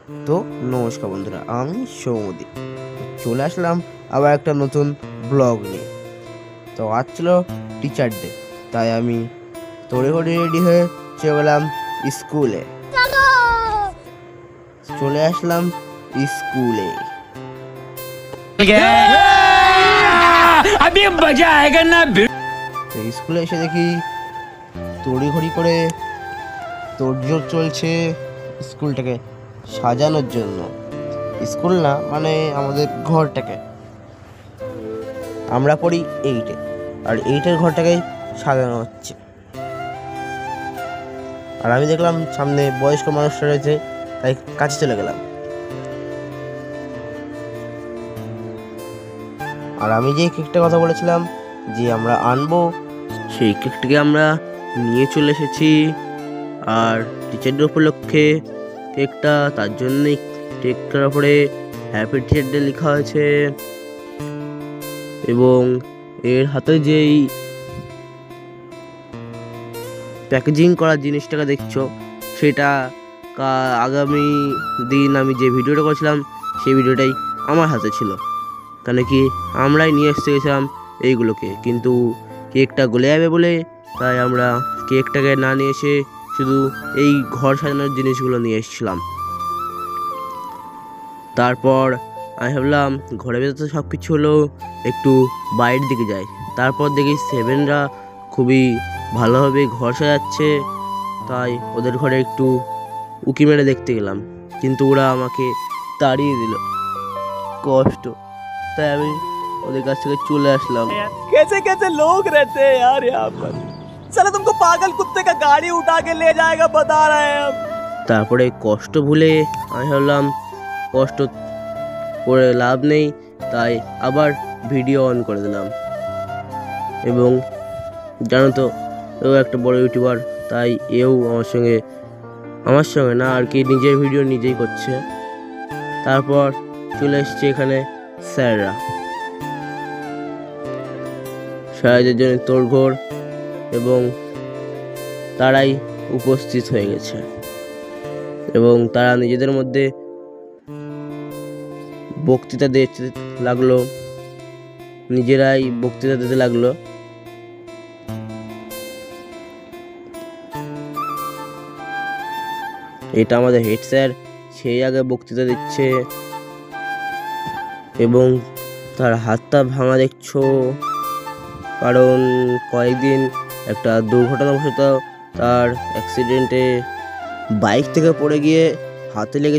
তো নমস্কার বন্ধুরা, আমি সৌমদি চলে আসলাম আবার একটা নতুন ব্লগ নিয়ে। তো আজ ছিল টিচার ডে, তাই আমি তড়িঘড়ি রেডি হয়ে চলে গেলাম স্কুলে। চলে আসলাম স্কুলে। স্কুলে এসে দেখি তড়িঘড়ি করে তোড়জোড় চলছে স্কুলটাকে সাজানোর জন্য। স্কুল না, মানে আমাদের ঘরটাকে। আমরা পড়ি 8-এ, আর 8-এর ঘরটাকে সাজানো হচ্ছে। আর আমি দেখলাম সামনে বয়স্ক মানুষটা রয়েছে, তাই কাছে চলে গেলাম। আর আমি যে কেকটা কথা বলেছিলাম যে আমরা আনবো, সেই কেকটাকে আমরা নিয়ে চলে এসেছি। আর টিচার ডে উপলক্ষে কেকটা, তার জন্যই কেকটার উপরে হ্যাপি টিচার ডে লেখা হয়েছে। এবং এর হাতে যেই প্যাকেজিং করা জিনিসটাকে দেখছো, সেটা আগামী দিন আমি যে ভিডিওটা করেছিলাম সেই ভিডিওটাই আমার হাতে ছিল। কেন কি আমরাই নিয়ে এসে গেছিলাম এইগুলোকে, কিন্তু কেকটা গলে যাবে বলে তাই আমরা কেকটাকে না নিয়ে এসে শুধু এই ঘর সাজানোর জিনিসগুলো নিয়ে এসেছিলাম। তারপর আমি ভাবলাম ঘরের ভেতরে তো সব কিছু হলো, একটু বাইরের দিকে যাই। তারপর দেখি 7রা খুবই ভালোভাবে ঘর সাজাচ্ছে, তাই ওদের ঘরে একটু উকি মেরে দেখতে গেলাম, কিন্তু ওরা আমাকে তাড়িয়ে দিল। কষ্ট, তাই আমি ওদের কাছ থেকে চলে আসলাম। कैसे कैसे लोग रहते हैं यार यहाँ पर। साला तुमको पागल कुत्ते का गाड़ी उठा के ले जाएगा बता रहे हैं हम। তারপরে কষ্ট ভুলে আমি ভাবলাম কষ্ট করে লাভ নেই, তাই আবার ভিডিও অন করে দিলাম। এবং জানো তো, ও একটা বড় ইউটিউবার, তাই এও আমার সঙ্গে না আর কি, নিজের ভিডিও নিজেই করছে। তারপর চলে এসছে এখানে স্যাররা, স্যারদের জন্য তোড়ঘোড়, এবং তারাই উপস্থিত হয়ে গেছে। এবং তারা নিজেদের মধ্যে বক্তৃতা দিতে লাগলো, নিজেরাই বক্তৃতা দিতে লাগলো। এটা আমাদের হেড স্যার, সেই আগে বক্তৃতা দিচ্ছে। এবং তার হাতটা ভাঙা দেখছো, কারণ কয়েকদিন একটা দুর্ঘটনাবশত তার অ্যাক্সিডেন্টে বাইক থেকে পড়ে গিয়ে হাতে লেগে